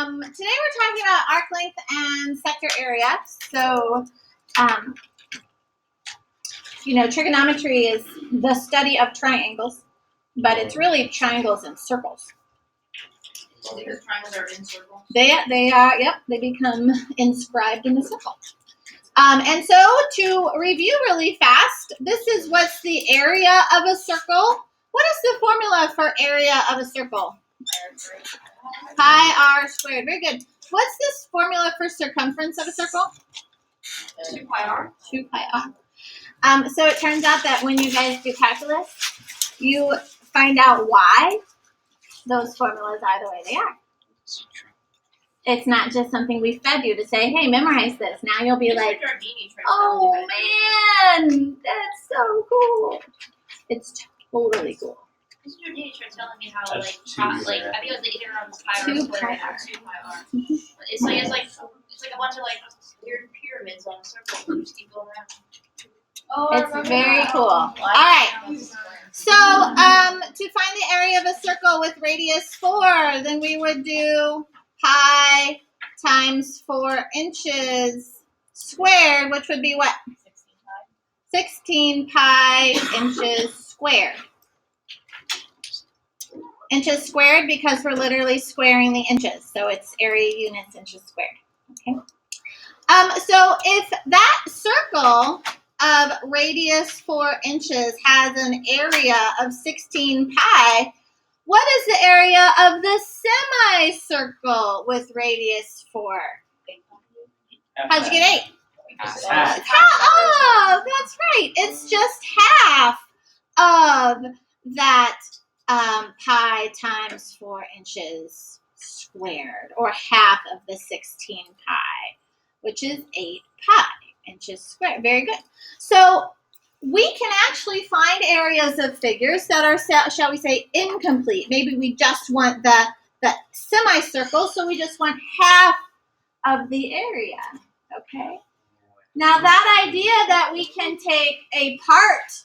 Today we're talking about arc length and sector area. So, trigonometry is the study of triangles, but it's really triangles and circles. Because triangles are in circles. They are, yep, they become inscribed in the circle. And so to review really fast, this is what's the area of a circle. What is the formula for area of a circle? Pi r squared. Very good. What's this formula for circumference of a circle? 2 pi r. 2 pi r. So it turns out that when you guys do calculus, you find out why those formulas are the way they are. It's not just something we fed you to say, hey, memorize this. Now you'll be like, oh man, that's so cool. It's totally cool. Isn't your teacher telling me how I think it was either on pi r squared or 2 pi r. It's like a bunch of weird pyramids on a circle that just keep going around. Oh, it's very cool. All right. So to find the area of a circle with radius 4, then we would do pi times 4 inches squared, which would be what? 16 pi inches squared. Inches squared because we're literally squaring the inches. So it's area units inches squared. Okay. So if that circle of radius 4 inches has an area of 16 pi, what is the area of the semicircle with radius 4? How'd you get 8? Oh, that's right. It's just half of that pi times 4 inches squared, or half of the 16 pi, which is 8 pi inches squared. Very good. So we can actually find areas of figures that are, shall we say, incomplete. Maybe we just want the semicircle, so we just want half of the area. Okay. Now that idea that we can take a part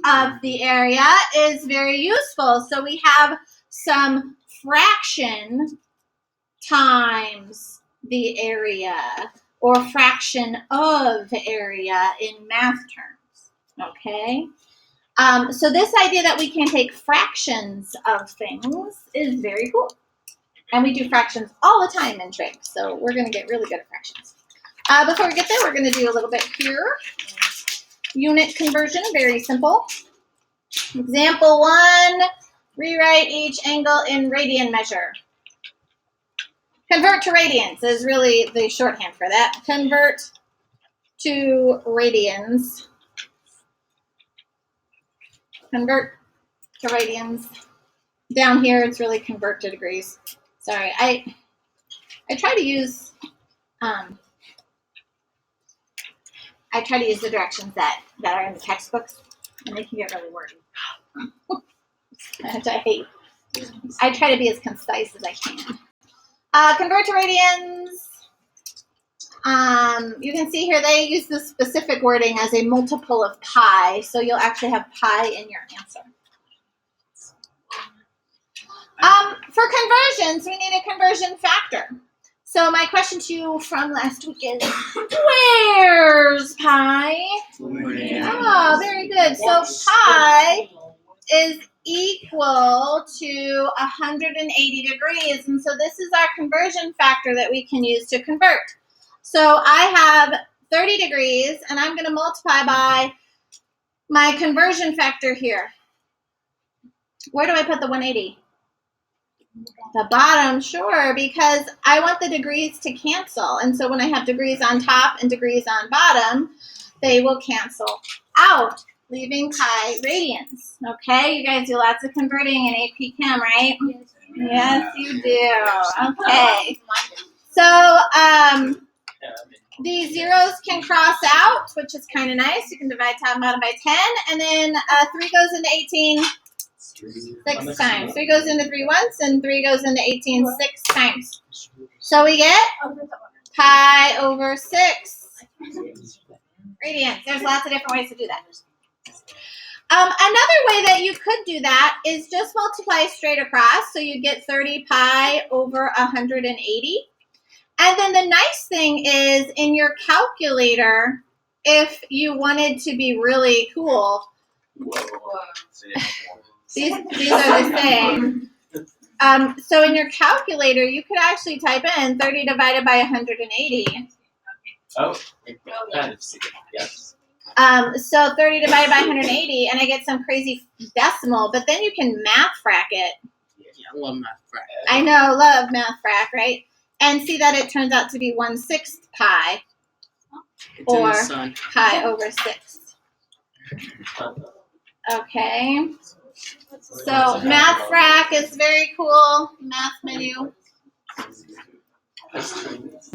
of the area is very useful. So we have some fraction times the area, or fraction of area in math terms. Okay? So this idea that we can take fractions of things is very cool. And we do fractions all the time in trig, so we're going to get really good at fractions. Before we get there, we're going to do a little bit here. Unit conversion, very simple. Example 1, rewrite each angle in radian measure. Convert to radians is really the shorthand for that. Convert to radians. Convert to radians. Down here, it's really convert to degrees. Sorry, I try to use the directions that are in the textbooks, and they can get really wordy. Which I hate. I try to be as concise as I can. Convert to radians. You can see here they use the specific wording as a multiple of pi, so you'll actually have pi in your answer. For conversions, we need a conversion factor. So my question to you from last week is, where's pi? Oh, very good. So pi is equal to 180 degrees. And so this is our conversion factor that we can use to convert. So I have 30 degrees, and I'm going to multiply by my conversion factor here. Where do I put the 180? The bottom, sure, because I want the degrees to cancel. And so when I have degrees on top and degrees on bottom, they will cancel out, leaving pi radians. Okay, you guys do lots of converting in AP Chem, right? Yes, you do. Okay. So these zeros can cross out, which is kind of nice. You can divide top and bottom by 10. And then 3 goes into 18 6 times. 3 goes into 3 once, and 3 goes into 18 6 times. So we get pi over 6 radians. There's lots of different ways to do that. Another way that you could do that is just multiply straight across. So you get 30 pi over 180. And then the nice thing is in your calculator, if you wanted to be really cool, these are the same. So in your calculator, you could actually type in 30 divided by 180. Oh, kind of see it. Yes. So 30 divided by 180, and I get some crazy decimal, but then you can math frac it. Yeah, I love math frac. I know, love math frac, right? And see that it turns out to be 1/6 pi, It's or in the sun. pi over 6. Okay. So math frac is very cool. Math menu.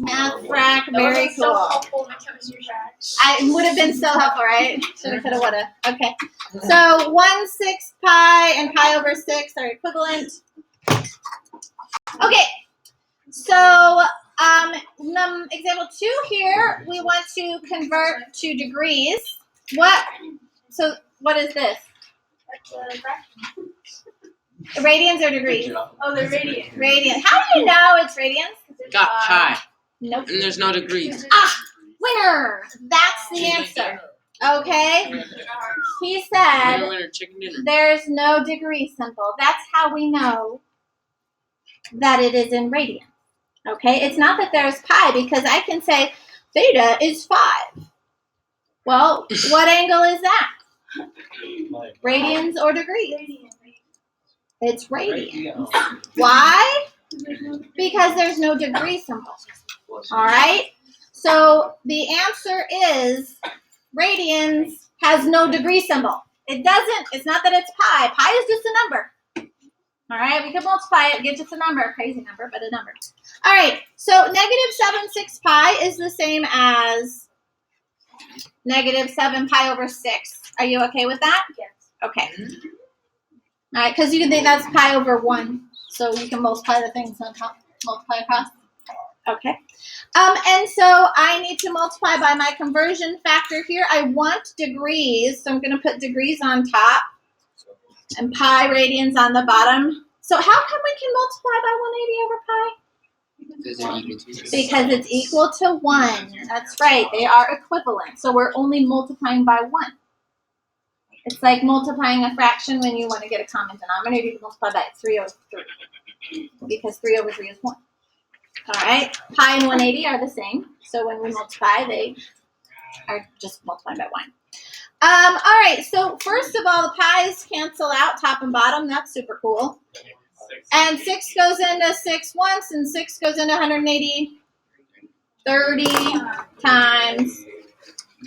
Math frac, very So cool. helpful in chemistry class. I would have been so helpful, right? Shoulda, coulda, woulda. Okay. So 1/6 pi and pi over 6 are equivalent. Okay. So example 2 here, we want to convert to degrees. So what is this? Radians or degrees? Oh, they're radiant. Radians. How do you know it's radians? Got pi, Nope. and there's no degrees. Winner. That's the answer. Okay. He said Winner, chicken dinner. there's no degree symbol. That's how we know that it is in radians. Okay. It's not that there's pi, because I can say theta is 5. Well, what angle is that? Radians or degrees? It's radians. Why? Because there's no degree symbol. All right. So the answer is radians has no degree symbol. It doesn't. It's not that it's pi. Pi is just a number. All right. We could multiply it, get just a number, a crazy number, but a number. All right. So -7/6 pi is the same as -7 pi over 6. Are you okay with that? Yes. Okay. All right, because you can think that's pi over 1. So you can multiply the things on top, multiply across. Okay. And so I need to multiply by my conversion factor here. I want degrees, so I'm going to put degrees on top and pi radians on the bottom. So how come we can multiply by 180 over pi? Because it's equal to 1. That's right. They are equivalent. So we're only multiplying by 1. It's like multiplying a fraction when you want to get a common denominator. You can multiply by 3 over 3. Because 3 over 3 is 1. All right. Pi and 180 are the same. So when we multiply, they are just multiplied by 1. All right. So first of all, the pi's cancel out top and bottom. That's super cool. And 6 goes into 6 once, and 6 goes into 180 30 times.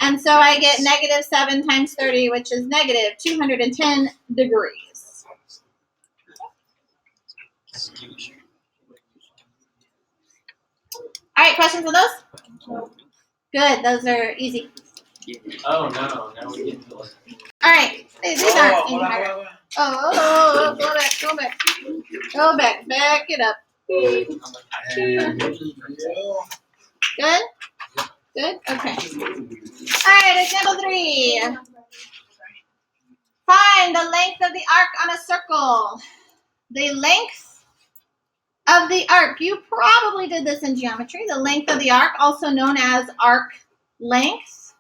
And so I get -7 times 30, which is -210 degrees. All right, questions on those? Good, those are easy. Oh no, now we get to it. All right, these aren't any harder. Oh, go back. Go back, back it up. Good? Good? Okay. All right, example 3. Find the length of the arc on a circle. The length of the arc. You probably did this in geometry. The length of the arc, also known as arc length.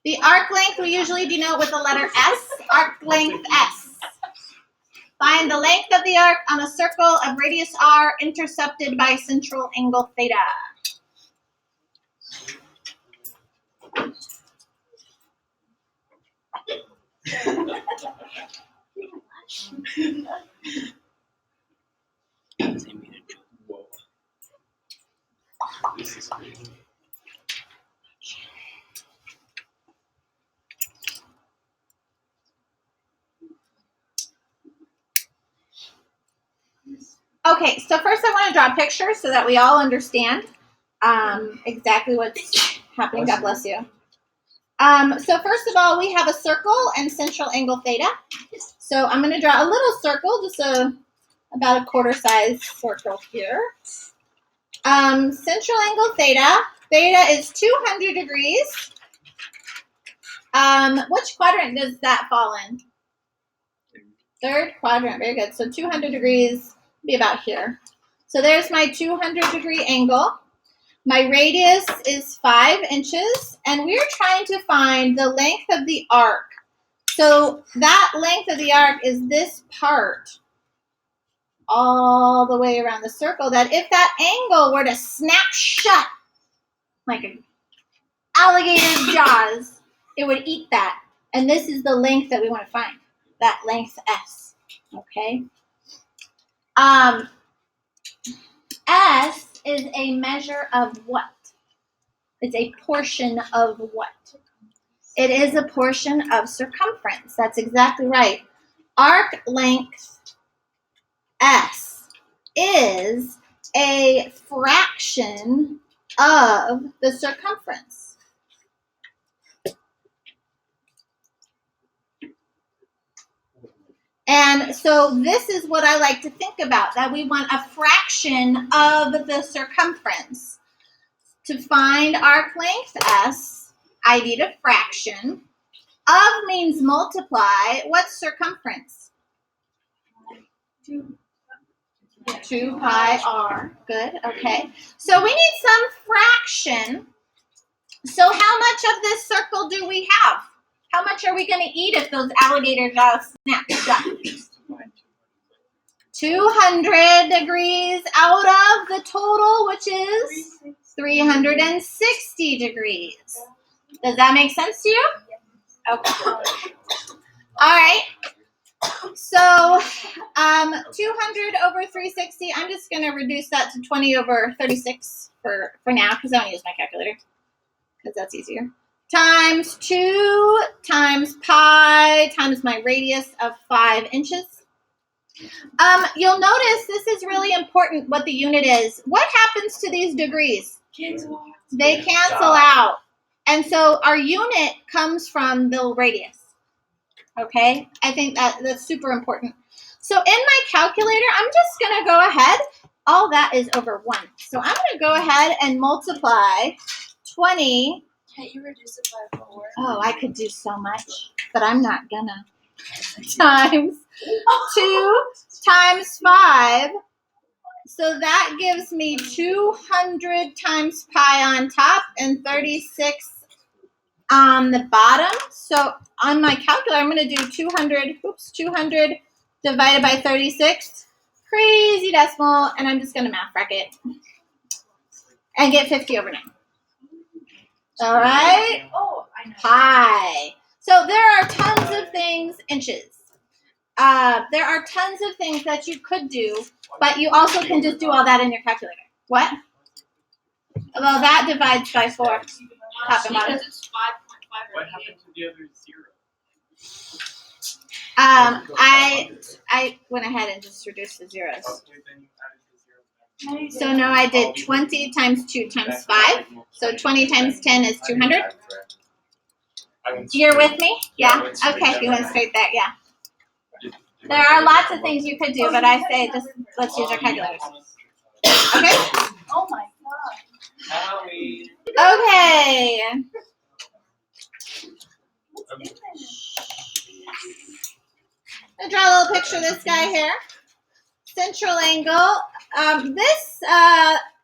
The arc length we usually denote with the letter S. Arc length S. Find the length of the arc on a circle of radius r intercepted by central angle theta. This is crazy. Okay, so first I want to draw a picture so that we all understand exactly what's happening. God bless you. So first of all, we have a circle and central angle theta. So I'm going to draw a little circle, just about a quarter size circle here. Central angle theta. Theta is 200 degrees. Which quadrant does that fall in? Third quadrant. Very good. So 200 degrees would be about here. So there's my 200-degree angle. My radius is 5 inches, and we're trying to find the length of the arc. So that length of the arc is this part all the way around the circle, that if that angle were to snap shut like an alligator's jaws, it would eat that. And this is the length that we want to find, that length S, okay? S is a measure of what? It's a portion of what? It is a portion of circumference. That's exactly right. Arc length S is a fraction of the circumference. And so this is what I like to think about, that we want a fraction of the circumference. To find arc length S, I need a fraction. Of means multiply. What's circumference? 2 pi r. Good, okay. So we need some fraction. So how much of this circle do we have? How much are we going to eat if those alligator jaws snap shut? 200 degrees out of the total, which is 360 degrees. Does that make sense to you? Okay. All right. So 200 over 360, I'm just going to reduce that to 20 over 36 for now, because I want to use my calculator, because that's easier. Times 2 times pi times my radius of 5 inches. You'll notice this is really important what the unit is. What happens to these degrees? They cancel out. And so our unit comes from the radius. Okay? I think that's super important. So in my calculator, I'm just going to go ahead. All that is over 1. So I'm going to go ahead and multiply 20. Can't you reduce it by 4? Oh, I could do so much, but I'm not gonna. Times 2 times 5. So that gives me 200 times pi on top and 36 on the bottom. So on my calculator, I'm going to do 200 divided by 36. Crazy decimal, and I'm just going to math bracket and get 50 over 9. All right? Oh, I know. Pi. So there are tons of things, inches. There are tons of things that you could do, but you also can just do all that in your calculator. What? Well, that divides by 4. Top and bottom. Because it's 5.5. What happened to the other 0? I went ahead and just reduced the zeros. Okay, then you added the 0 back. So now I did 20 times 2 times 5. So 20 times 10 is 200. You're with me? Yeah? Okay, you went straight there, yeah. There are lots of things you could do, but I say just let's use our calculators. Okay? Oh my god. Howie. Okay. I'll draw a little picture of this guy here. Central angle. This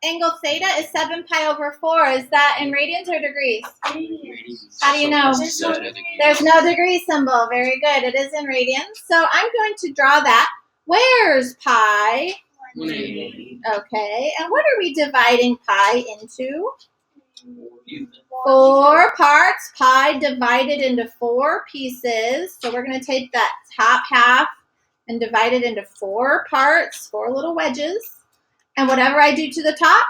angle theta is 7 pi over 4. Is that in radians or degrees? How do you know? There's no degree symbol. Very good. It is in radians. So I'm going to draw that. Where's pi? 180. Okay. And what are we dividing pi into? 4 parts. Pi divided into 4 pieces. So we're going to take that top half and divide it into 4 parts, 4 little wedges. And whatever I do to the top,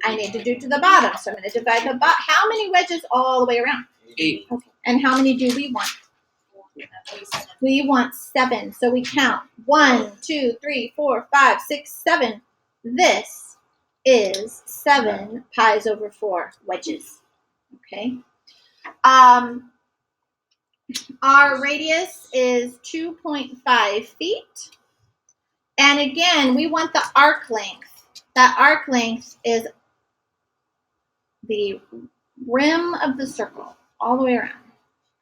I need to do to the bottom. So I'm going to divide the bottom. How many wedges all the way around? 8. Okay. And how many do we want? We want 7. So we count 1, 2, 3, 4, 5, 6, 7. This is 7 pi's over 4 wedges. Okay. Our radius is 2.5 feet. And again, we want the arc length. That arc length is the rim of the circle, all the way around.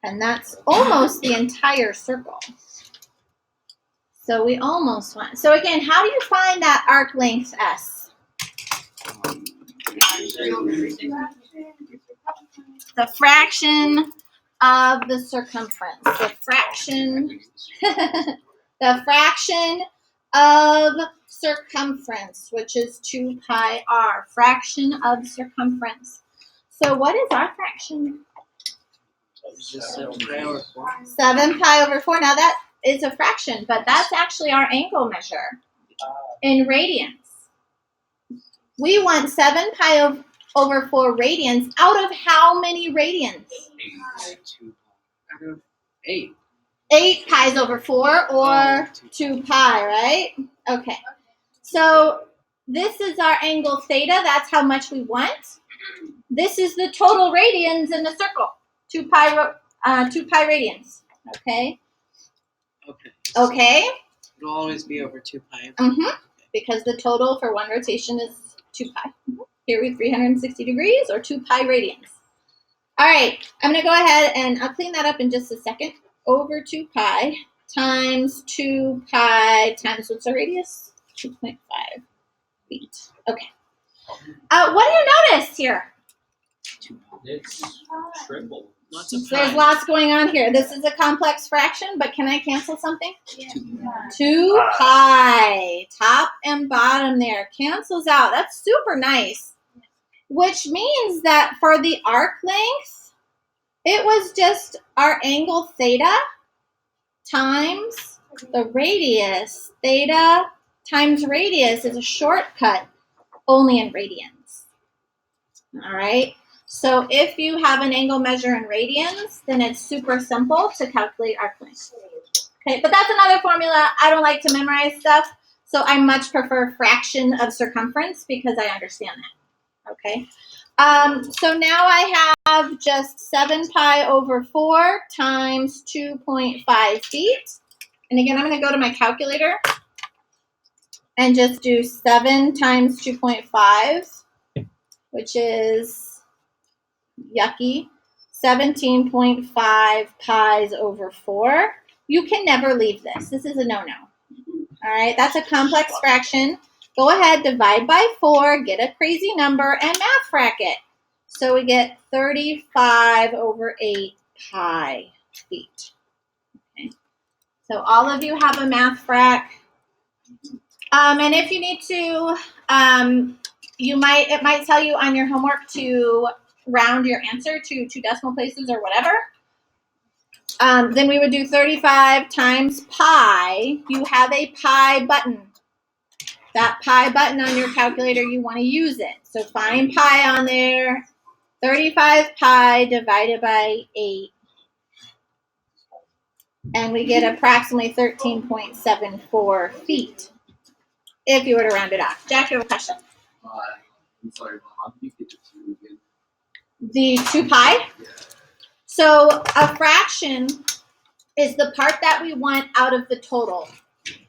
And that's almost the entire circle. So we almost went. So again, how do you find that arc length S? The fraction of the circumference. The fraction of circumference, which is 2 pi r. Fraction of circumference. So what is our fraction? It's just 7 pi/4. 7 pi over 4. Now that is a fraction, but that's actually our angle measure in radians. We want 7 pi over 4 radians out of how many radians? 8. 8 pi's over 4 or 2 pi, right? Okay. So this is our angle theta. That's how much we want. This is the total radians in the circle. 2 pi radians. Okay. Okay. Okay. It'll always be over 2 pi. Because the total for one rotation is 2 pi. Here we have 360 degrees or 2 pi radians. All right. I'm going to go ahead and I'll clean that up in just a second. Over 2 pi times 2 pi times what's our radius? 2.5 feet. Okay. What do you notice here? It's triple. Lots of There's pi. lots going on here. This is a complex fraction, but can I cancel something? Yeah. 2 pi. Top and bottom there. Cancels out. That's super nice. Which means that for the arc length, it was just our angle theta times the radius. Theta times radius is a shortcut only in radians. All right. So if you have an angle measure in radians, then it's super simple to calculate arc length. Okay, but that's another formula. I don't like to memorize stuff, so I much prefer fraction of circumference because I understand that. Okay. So now I have just 7 pi over 4 times 2.5 feet. And again, I'm going to go to my calculator and just do 7 times 2.5, which is yucky, 17.5 pi's over 4. You can never leave this. This is a no-no. All right, that's a complex fraction. Go ahead, divide by 4, get a crazy number, and math frac it. So we get 35 over 8 pi feet. Okay. So all of you have a math frac. And if you need to, it might tell you on your homework to round your answer to 2 decimal places or whatever. Then we would do 35 times pi. You have a pi button. That pi button on your calculator, you want to use it. So find pi on there. 35 pi divided by 8. And we get approximately 13.74 feet if you were to round it off. Jack, you have a question? I'm sorry, how do you get the 2 again? The 2 pi? So a fraction is the part that we want out of the total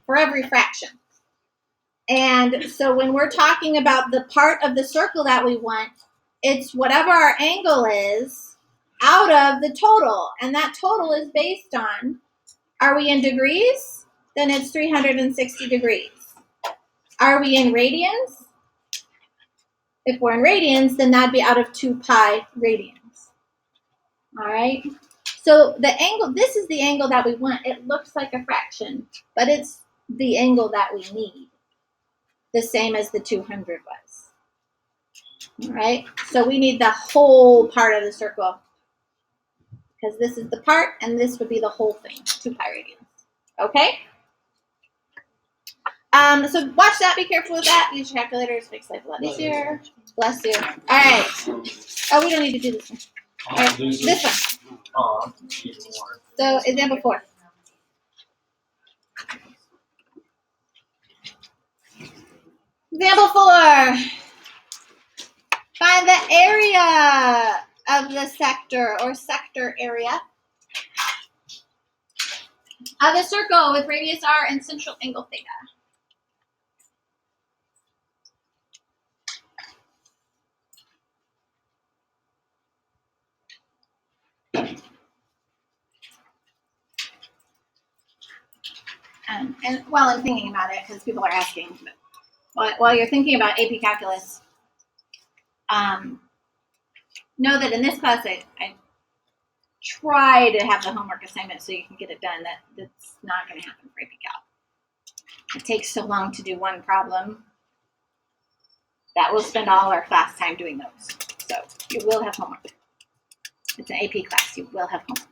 for every fraction. And so when we're talking about the part of the circle that we want, it's whatever our angle is out of the total. And that total is based on, are we in degrees? Then it's 360 degrees. Are we in radians? If we're in radians, then that'd be out of 2 pi radians. All right. So the angle, this is the angle that we want. It looks like a fraction, but it's the angle that we need. The same as the 200 was. All right. So we need the whole part of the circle because this is the part and this would be the whole thing, 2 pi radians. Okay. So watch that. Be careful with that. Use your calculators. Makes life a lot easier. Bless you. All right. Oh, we don't need to do this one. All right. This one. So example 4. Example 4. Find the area of the sector or sector area of a circle with radius r and central angle theta. And while I'm thinking about it, because people are asking, but while you're thinking about AP Calculus, know that in this class I try to have the homework assignment so you can get it done. That's not going to happen for AP Cal. It takes so long to do one problem that we'll spend all our class time doing those. So you will have homework. It's an AP class. You will have homework.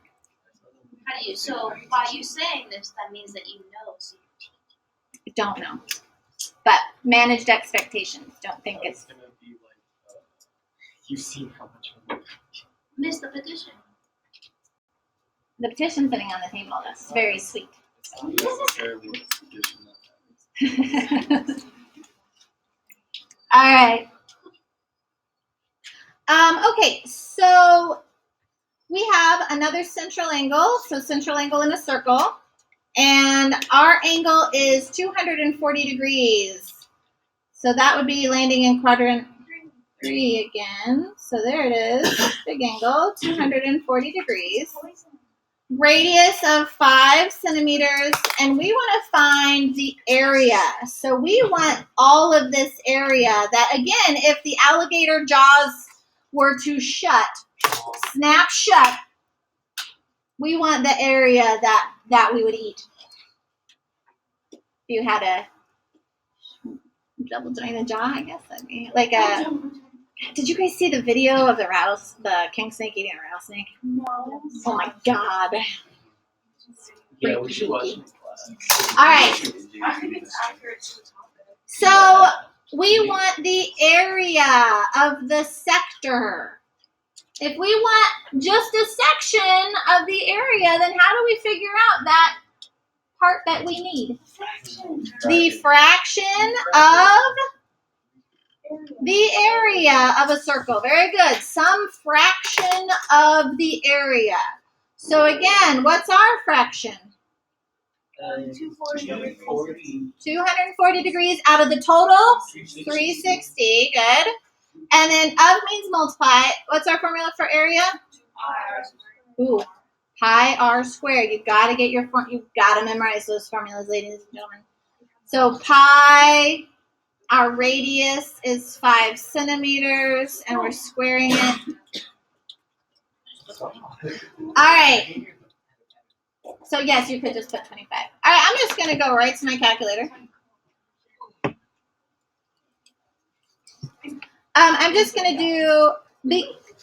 How do you? So by you saying this, that means that you know. So You don't know. But managed expectations. Don't think it's gonna be like you've seen how much homework. miss the petition. the petition sitting on the table. That's very sweet. It's not necessarily the condition that matters. All right. Okay, so we have another central angle. So central angle in a circle. And our angle is 240 degrees. So that would be landing in quadrant 3 again. So there it is. Big angle, 240 degrees. Radius of 5 centimeters. And we want to find the area. So we want all of this area that, again, if the alligator jaws were to snap shut, we want the area that we would eat. If you had a double jointed jaw, I guess that'd be like a. Did you guys see the video of the king snake eating a rattlesnake? No. Oh my god! Yeah, we should watch it in class. All right, I think it's accurate to the topic. so we want the area of the sector. If we want just a section of the area, then how do we figure out that part that we need? The fraction of the area of a circle. Very good. Some fraction of the area. So again, what's our fraction? 240. 240 degrees out of the total? 360. Good. And then of means multiply. What's our formula for area? Ooh, pi r squared. You gotta get you gotta memorize those formulas, ladies and gentlemen. So pi, our radius is 5 centimeters, and we're squaring it. All right. So yes, you could just put 25. All right, I'm just gonna go right to my calculator. I'm just gonna do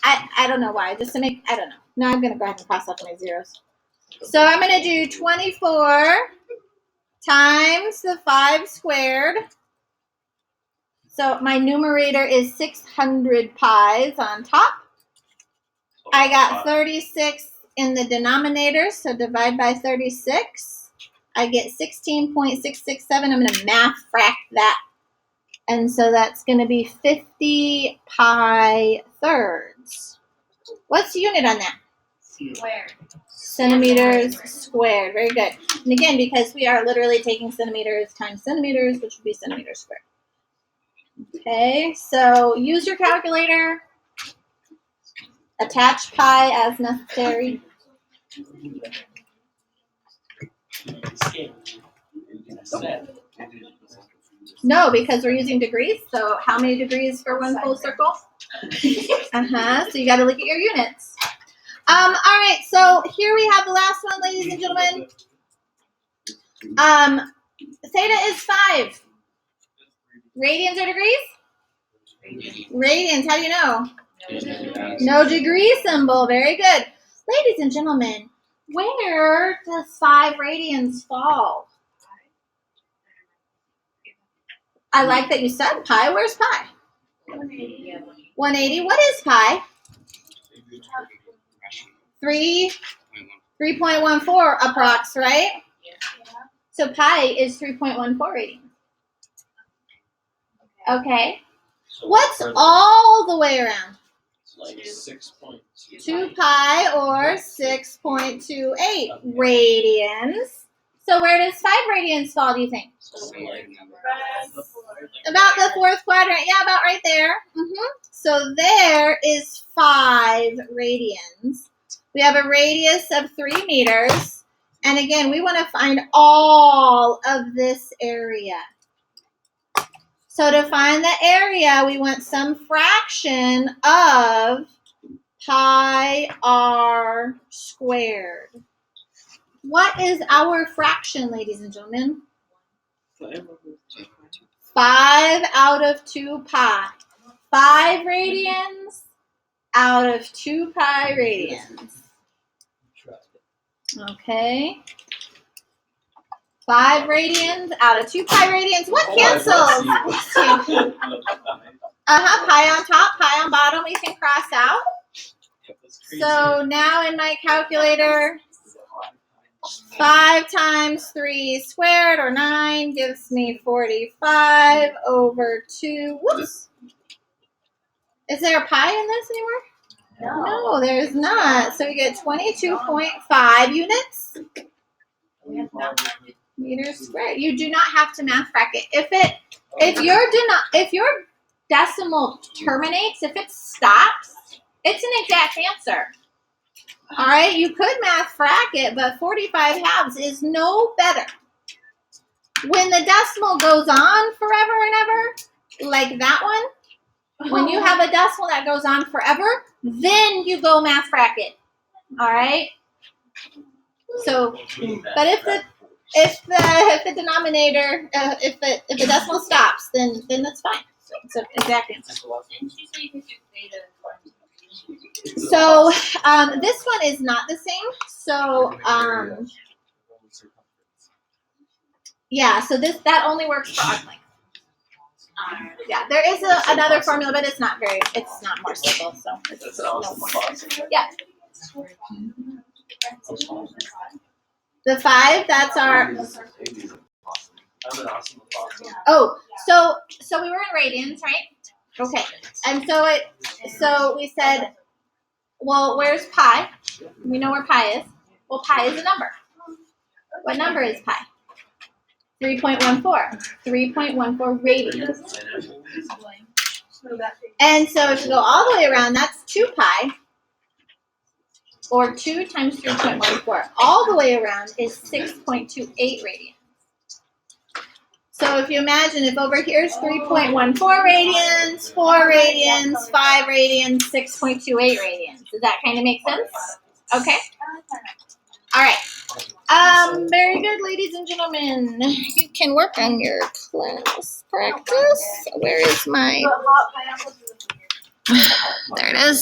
I don't know why, just to make, I don't know. No, I'm gonna go ahead and cross off my zeros. So I'm gonna do 24 times the 5 squared. So my numerator is 600 pi's on top. I got 36 in the denominator, so divide by 36. I get 16.667. I'm gonna math frac that. And so that's going to be 50 pi thirds. What's the unit on that? Square. Centimeters squared. Very good. And again, because we are literally taking centimeters times centimeters, which would be centimeters squared. Okay, so use your calculator. Attach pi as necessary. No, because we're using degrees. So how many degrees for one full circle? So you got to look at your units. All right. So here we have the last one, ladies and gentlemen. Theta is 5. Radians or degrees? Radians. How do you know? No degree symbol. Very good. Ladies and gentlemen, where does 5 radians fall? I like that you said pi. Where's pi? 180. 180. What is pi? 3.14 approx, right? So pi is 3.14 radians. Okay. What's all the way around? Like 6.2. 2 pi or 6.28 radians. So where does 5 radians fall, do you think? About the 4th quadrant. Yeah, about right there. So there is 5 radians. We have a radius of 3 meters. And again, we want to find all of this area. So to find the area, we want some fraction of pi r squared. What is our fraction, ladies and gentlemen? 5 out of 2 pi. 5 radians out of 2 pi radians. Okay. 5 radians out of 2 pi radians. What cancels? Pi on top, pi on bottom, we can cross out. So now in my calculator, 5 times 3 squared, or 9, gives me 45 over 2. Whoops. Is there a pi in this anymore? No, there's not. So we get 22.5 units meters squared. You do not have to math bracket. If your decimal terminates, if it stops, it's an exact answer. All right, you could math bracket, but 45 halves is no better. When the decimal goes on forever and ever, like that one, when you have a decimal that goes on forever, then you go math bracket. All right. So, but if the denominator, if the decimal stops, then that's fine. So it's an exact answer. Didn't you say you could do theta? So this one is not the same. So yeah. So that only works for arc length. Yeah, there is another formula, but it's not more simple. So it's no point. Yeah. The 5, that's our. Oh, so we were in radians, right? Okay, and so we said, well, where's pi? We know where pi is. Well, pi is a number. What number is pi? 3.14. 3.14 radians. And so if you go all the way around, that's 2 pi. Or 2 times 3.14 all the way around is 6.28 radians. So if you imagine, if over here is 3.14 radians, 4 radians, 5 radians, 6.28 radians. Does that kind of make sense? Okay. All right. Very good, ladies and gentlemen. You can work on your class practice. Where is my... There it is.